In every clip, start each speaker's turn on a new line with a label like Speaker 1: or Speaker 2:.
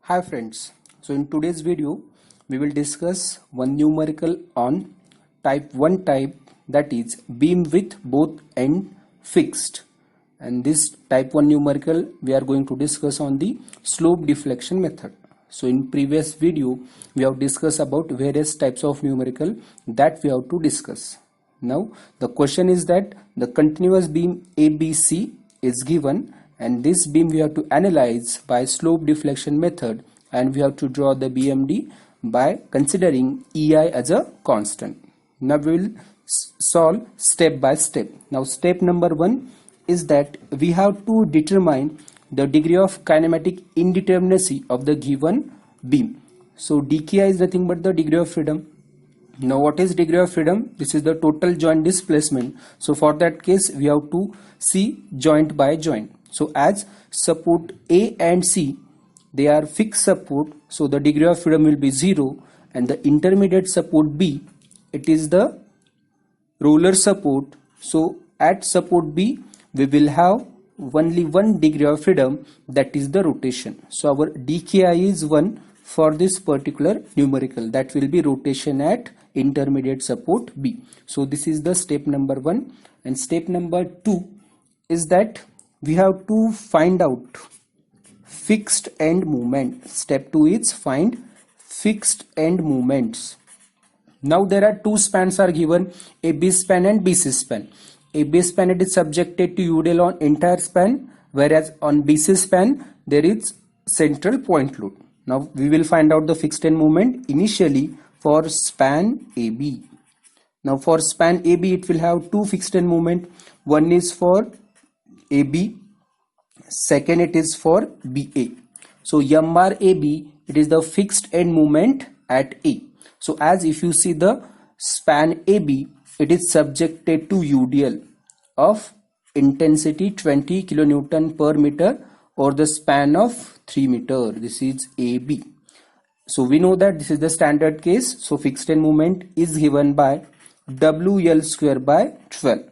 Speaker 1: Hi friends, so in today's video we will discuss one numerical on type 1 type, that is beam with both end fixed, and this type 1 numerical we are going to discuss on the slope deflection method. So in previous video we have discussed about various types of numerical that we have to discuss. Now the question is that the continuous beam ABC is given, and this beam we have to analyze by slope deflection method, and we have to draw the BMD by considering EI as a constant. Now we will solve step by step. Now step number 1 is that we have to determine the degree of kinematic indeterminacy of the given beam. So dki is nothing but the degree of freedom. Now what is degree of freedom? This is the total joint displacement. So for that case we have to see joint by joint. So as support A and C, they are fixed support, so the degree of freedom will be 0, and the intermediate support B, it is the roller support. So at support B we will have only one degree of freedom, that is the rotation. So our dki is 1 for this particular numerical, that will be rotation at intermediate support B. So this is the step number 1, and step number 2 is that we have to find out fixed end movement. Step 2 is find fixed end movements. Now there are two spans are given, AB span and BC span. AB span it is subjected to UDL on entire span, whereas on BC span there is central point load. Now we will find out the fixed end moment initially for span AB. Now for span AB it will have two fixed end moment. One is for AB, second it is for BA. So M bar AB, it is the fixed end moment at A. So as if you see the span AB, it is subjected to UDL of intensity 20 kilonewton per meter or the span of 3 meter. This is AB. So we know that this is the standard case. So fixed end moment is given by WL square by 12.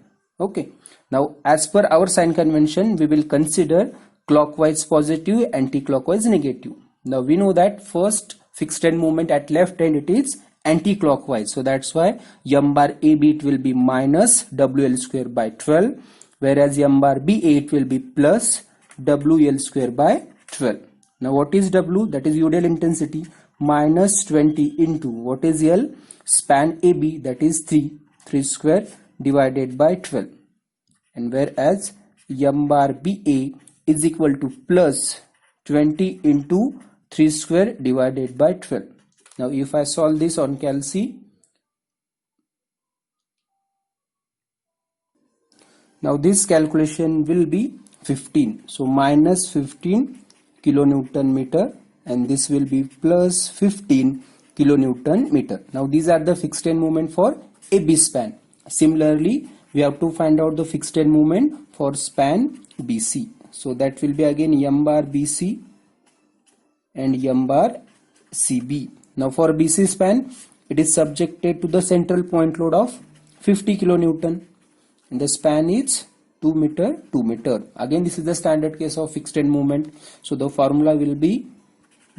Speaker 1: Okay. Now as per our sign convention, we will consider clockwise positive, anti-clockwise negative. Now we know that first fixed end moment at left hand it is anti-clockwise. So that's why M bar AB it will be minus WL square by 12, whereas M bar BA it will be plus WL square by 12. Now what is W? That is UDL intensity, minus 20 into what is L? Span AB, that is 3 square divided by 12. And whereas M bar BA is equal to plus 20 into 3 square divided by 12. Now if I solve this on Cal C, now this calculation will be 15. So minus 15 kilonewton meter, and this will be plus 15 kilonewton meter. Now these are the fixed end moment for AB span. Similarly, we have to find out the fixed end moment for span BC. So that will be again M bar BC and M bar CB. Now for BC span, it is subjected to the central point load of 50 kilonewton, and the span is 2 meter 2 meter. Again this is the standard case of fixed end moment. So the formula will be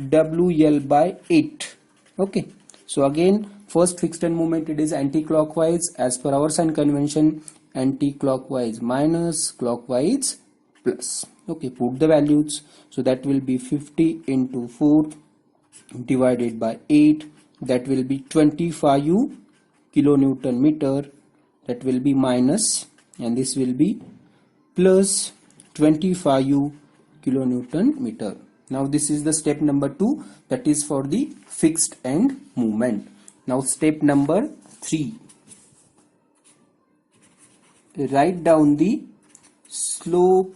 Speaker 1: WL by 8. Okay. So again first fixed end moment it is anti-clockwise, as per our sign convention, anti-clockwise minus, clockwise plus. Okay, put the values. So that will be 50 into 4 divided by 8, that will be 25 kilonewton meter, that will be minus, and this will be plus 25 kilonewton meter. Now this is the step number 2, that is for the fixed end movement. Now step number 3, write down the slope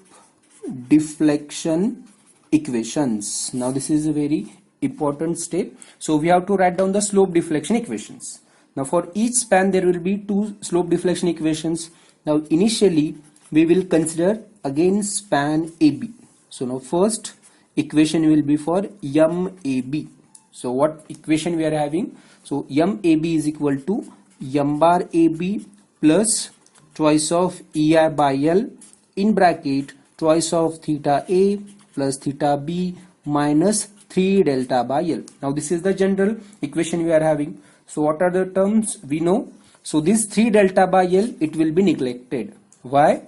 Speaker 1: deflection equations. Now this is a very important step. So we have to write down the slope deflection equations. Now for each span there will be two slope deflection equations. Now initially we will consider again span AB. So now first equation will be for MAB. So what equation we are having? So MAB is equal to M bar AB plus twice of EI by L in bracket twice of theta A plus theta B minus 3 delta by L. Now this is the general equation we are having. So what are the terms we know? So this 3 delta by L, it will be neglected. Why?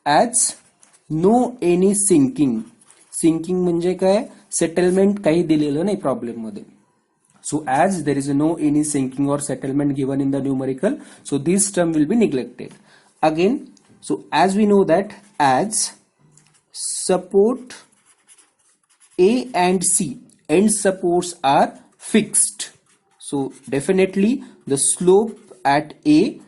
Speaker 1: As no any sinking. Sinking म्हणजे काय? Settlement काही दिलेलं नाही problem मध्ये. So as there is no any sinking or settlement given in the numerical, so this term will be neglected. Again, so as we know that as support A and C end supports are fixed, so definitely the slope at A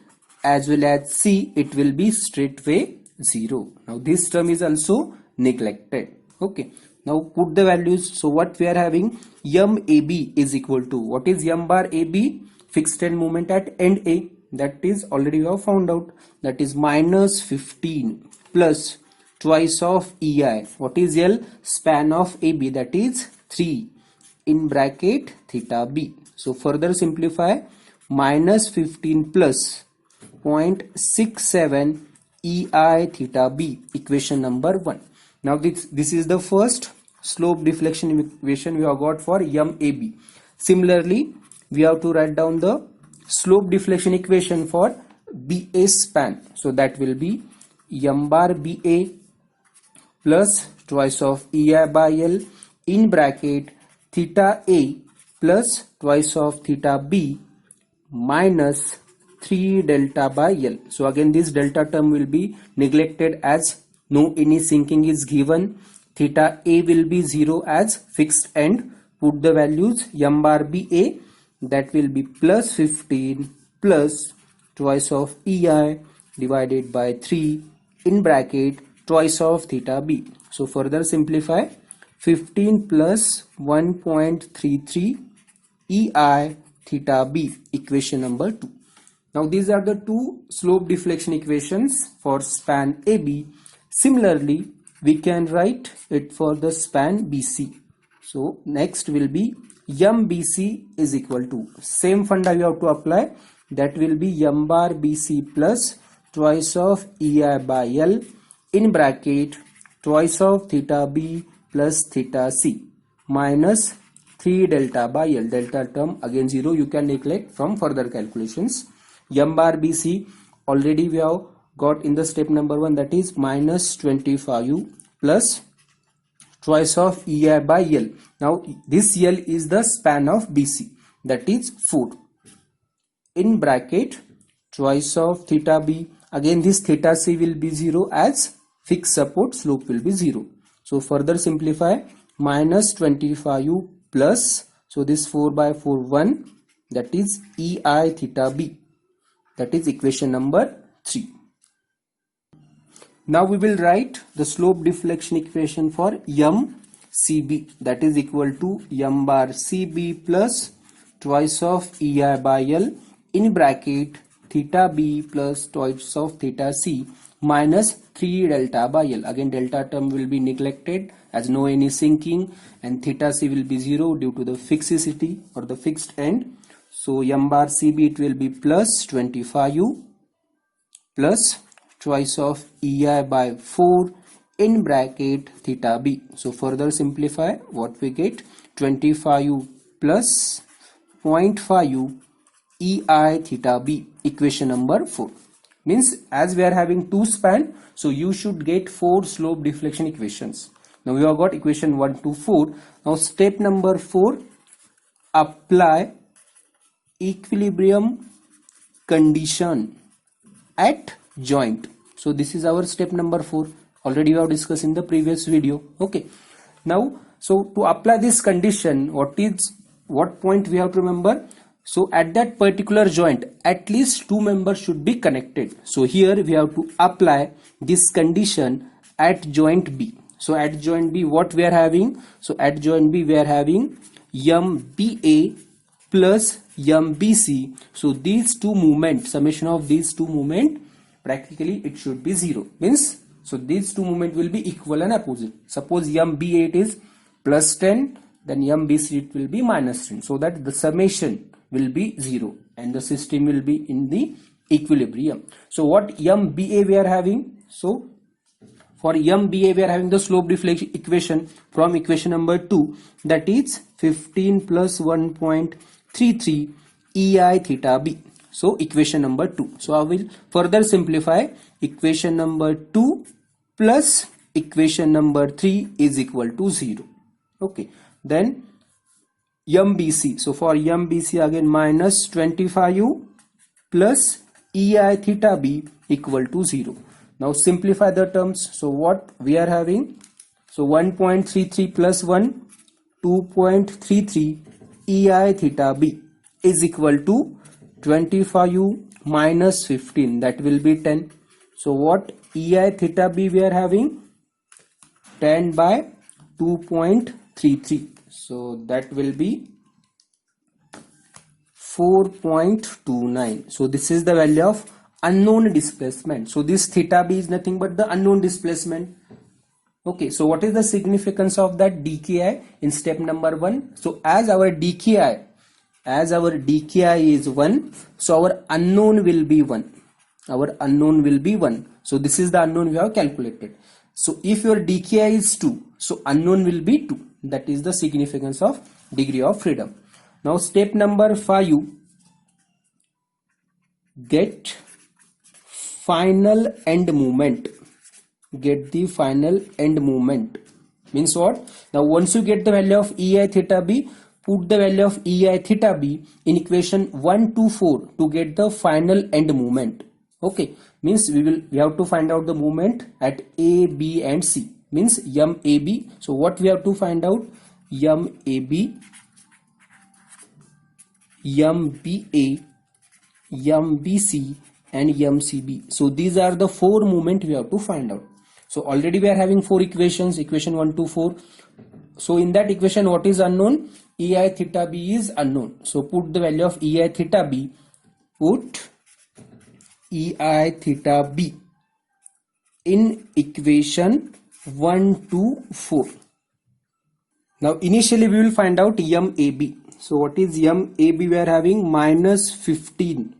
Speaker 1: as well as C, it will be straightway 0. Now this term is also neglected. Okay, now put the values. So what we are having, m AB is equal to, what is m bar AB? Fixed end moment at end A, that is already we have found out, that is minus 15 plus twice of EI. What is L? Span of AB, that is 3 in bracket theta B. So further simplify, minus 15 plus 0.67 EI theta B, equation number 1. Now this is the first slope deflection equation we have got for MAB. Similarly, we have to write down the slope deflection equation for BA span. So that will be m bar BA plus twice of EI by L in bracket theta A plus twice of theta B minus 3 delta by L. So again this delta term will be neglected as no any sinking is given. Theta A will be 0 as fixed end. Put the values, m bar BA, that will be plus 15 plus twice of EI divided by 3 in bracket twice of theta B. So further simplify, 15 plus 1.33 EI theta B, equation number 2. Now these are the two slope deflection equations for span AB. Similarly, we can write it for the span BC. So next will be MBC is equal to, same funda you have to apply, that will be m bar BC plus twice of EI by L in bracket twice of theta B plus theta C minus 3 delta by L. Delta term again 0, you can neglect from further calculations. M bar BC already we have got in the step number 1, that is minus 25 plus twice of EI by L. Now this L is the span of BC, that is 4 in bracket twice of theta B. Again this theta C will be 0 as fixed support slope will be 0. So further simplify, minus 25 plus, so this 4 by 4 1, that is EI theta B, that is equation number 3. Now we will write the slope deflection equation for MCB, that is equal to m bar CB plus twice of EI by L in bracket theta B plus twice of theta C minus 3 delta by L. Again delta term will be neglected as no any sinking, and theta C will be 0 due to the fixicity or the fixed end. So m bar CB, it will be plus 25 plus twice of EI by 4 in bracket theta B. So further simplify, what we get, 25 plus 0.5 EI theta B, equation number 4. Means as we are having 2 span, so you should get 4 slope deflection equations. Now we have got equation 1 to 4. Now step number 4, apply equilibrium condition at joint. So this is our step number 4. Already we have discussed in the previous video. Okay. Now, so to apply this condition, what point we have to remember? So at that particular joint, at least 2 members should be connected. So here we have to apply this condition at joint B. So at joint B, what we are having? So at joint B, we are having MBA plus MBC. So these two movements, summation of these two movements, practically it should be 0. Means, so these two movements will be equal and opposite. Suppose MBA it is plus 10, then MBC it will be minus 10. So that the summation will be 0 and the system will be in the equilibrium. So what MBA we are having? So For MBA, we are having the slope deflection equation from equation number 2, that is 15 plus 1.33 EI theta B. So equation number 2. So I will further simplify. Equation number 2 plus equation number 3 is equal to 0. Okay. Then MBC. So for MBC again, minus 25U plus EI theta B equal to 0. Now simplify the terms. So what we are having? So 1.33 plus 1, 2.33 EI theta B is equal to 25U minus 15. That will be 10. So what EI theta B we are having? 10 by 2.33. So that will be 4.29. So this is the value of unknown displacement. So this theta B is nothing but the unknown displacement. Okay, so what is the significance of that dki in step number 1? So as our dki is 1, so our unknown will be 1. Our unknown will be 1. So this is the unknown we have calculated. So if your dki is 2, so unknown will be 2. That is the significance of degree of freedom. Now step number 5, get final end moment. Get the final end moment means what? Now once you get the value of EI theta B, put the value of EI theta B in equation 1 to 4 to get the final end moment. Okay, means we have to find out the moment at A, B and C, means MAB. So what we have to find out? MAB, MBA, MBC and MCB. So these are the 4 moments we have to find out. So already we are having 4 equations, equation 1 to 4. So in that equation, what is unknown? EI theta B is unknown. So put the value of EI theta B. Put EI theta B in equation 1 to 4. Now initially we will find out MAB. So what is MAB? We are having minus 15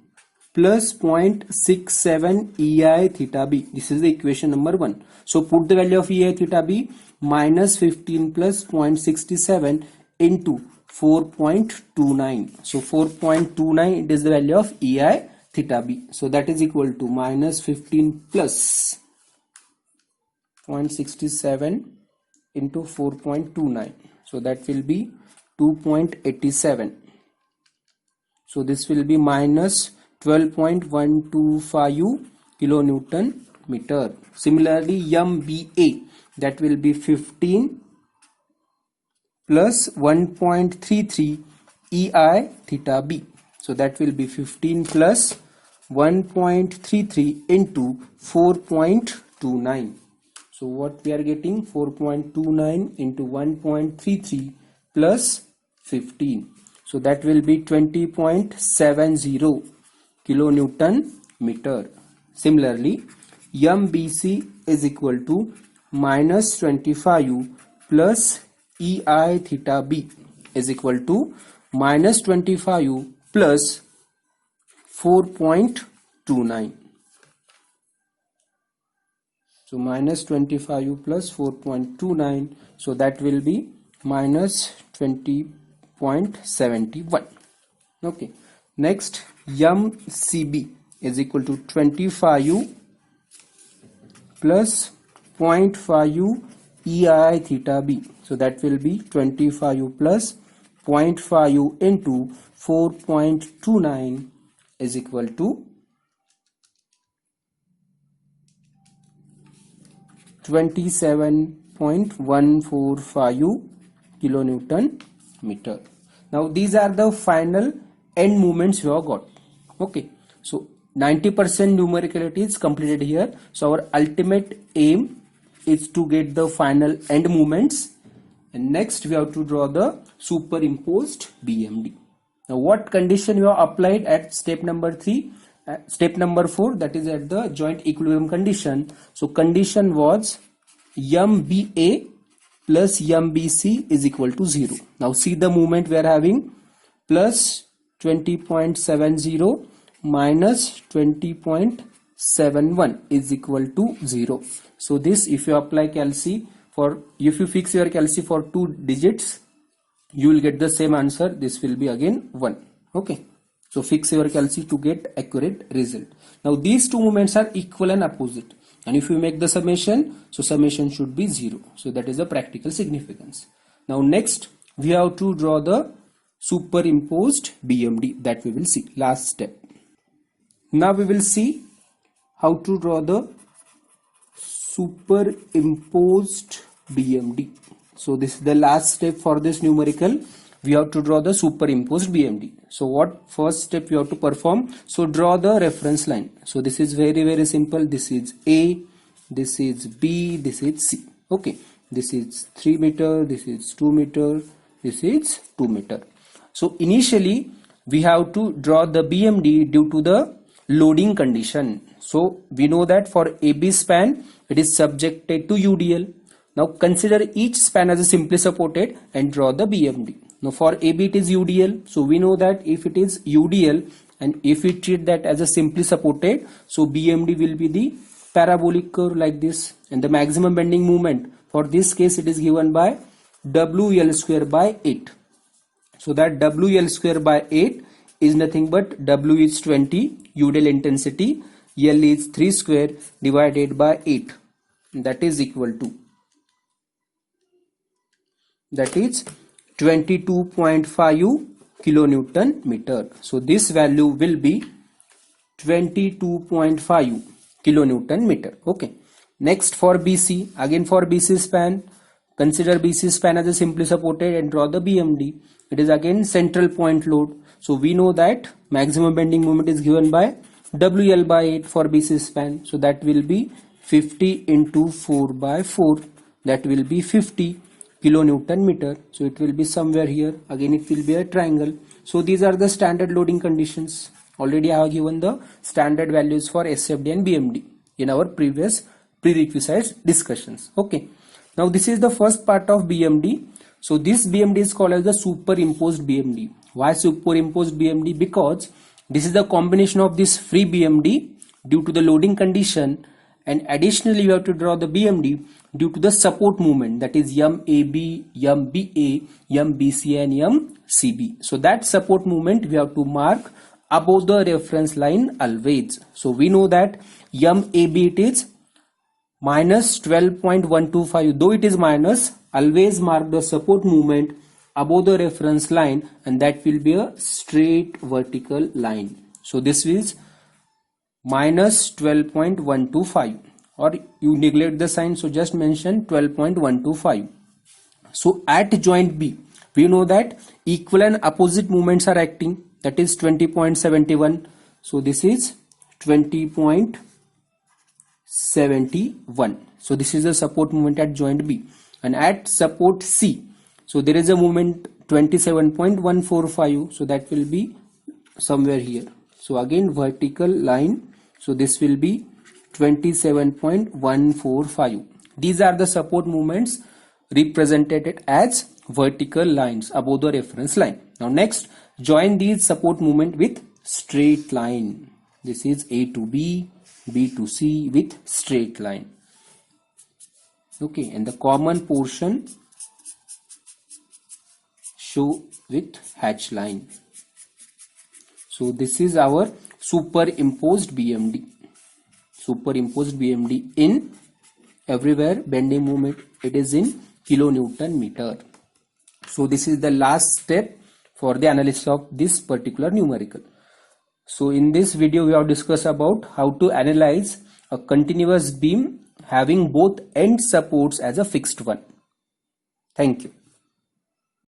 Speaker 1: plus 0.67 EI theta B. This is the equation number 1. So put the value of EI theta B, minus 15 plus 0.67 into 4.29. So 4.29, it is the value of EI theta B. So that is equal to minus 15 plus 0.67 into 4.29. So that will be 2.87. So this will be minus 12.125 kilonewton meter. Similarly, MBA, that will be 15 plus 1.33 EI theta B. So that will be 15 plus 1.33 into 4.29. So what we are getting? 4.29 into 1.33 plus 15. So that will be 20.70 kilonewton meter. Similarly, MBC is equal to minus 25U plus EI theta B is equal to minus 25U plus 4.29. So minus 25U plus 4.29. So that will be minus 20.71. Okay. Next, MCB is equal to 25U plus 0.5U EI theta B. So that will be 25U plus 0.5U into 4.29 is equal to 27.145 kilonewton meter. Now these are the final end movements we have got. Okay, so 90% numericality is completed here. So our ultimate aim is to get the final end movements, and next we have to draw the superimposed BMD. Now what condition you have applied at step number 3? Step number 4, that is at the joint equilibrium condition. So condition was MBA plus MBC is equal to 0. Now see the movement we are having, plus 20.70 minus 20.70. 0.71 is equal to 0. So this, if you apply calci if you fix your calci for 2 digits, you will get the same answer. This will be again 1. Okay, so fix your calci to get accurate result. Now these two moments are equal and opposite, and if you make the summation, so summation should be 0. So that is the practical significance. Now next we have to draw the superimposed BMD, that we will see last step. Now we will see how to draw the superimposed BMD. So this is the last step for this numerical. We have to draw the superimposed BMD. So what first step you have to perform? So draw the reference line. So this is very simple. This is A, this is B, this is C. Okay, this is 3 meter, this is 2 meter, this is 2 meter. So initially we have to draw the BMD due to the loading condition. So we know that for AB span it is subjected to UDL. Now consider each span as a simply supported and draw the BMD. Now for AB it is UDL. So we know that if it is UDL and if we treat that as a simply supported, so BMD will be the parabolic curve like this, and the maximum bending moment for this case it is given by WL square by 8. So that WL square by 8 is nothing but W is 20, UDL intensity, L is 3 square divided by 8, that is equal to, that is 22.5 kilonewton meter. So this value will be 22.5 kilonewton meter. Okay, next for BC, again for BC span, consider BC span as a simply supported and draw the BMD. It is again central point load. So we know that maximum bending moment is given by WL by 8 for BC span. So that will be 50 into 4 by 4, that will be 50 kilonewton meter. So it will be somewhere here. Again it will be a triangle. So these are the standard loading conditions. Already I have given the standard values for SFD and BMD in our previous prerequisites discussions. Okay, now this is the first part of BMD. So this BMD is called as the superimposed BMD. Why superimposed BMD? Because this is the combination of this free BMD due to the loading condition, and additionally you have to draw the BMD due to the support movement, that is MAB, MBA, MBC and MCB. So that support movement we have to mark above the reference line always. So we know that MAB it is minus 12.125, though it is minus, always mark the support movement above the reference line, and that will be a straight vertical line. So this is minus 12.125, or you neglect the sign, so just mention 12.125. So at joint B we know that equal and opposite moments are acting, that is 20.71. so this is 20.71. so this is the support moment at joint B. And at support C, so there is a moment 27.145, so that will be somewhere here. So again vertical line, so this will be 27.145. These are the support moments represented as vertical lines above the reference line. Now next, join these support movement with straight line. This is A to B, B to C with straight line. Okay, and the common portion show with hatch line. So this is our superimposed BMD. Superimposed BMD in everywhere bending moment, it is in kilonewton meter. So this is the last step for the analysis of this particular numerical. So in this video we have discussed about how to analyze a continuous beam having both end supports as a fixed one. Thank you.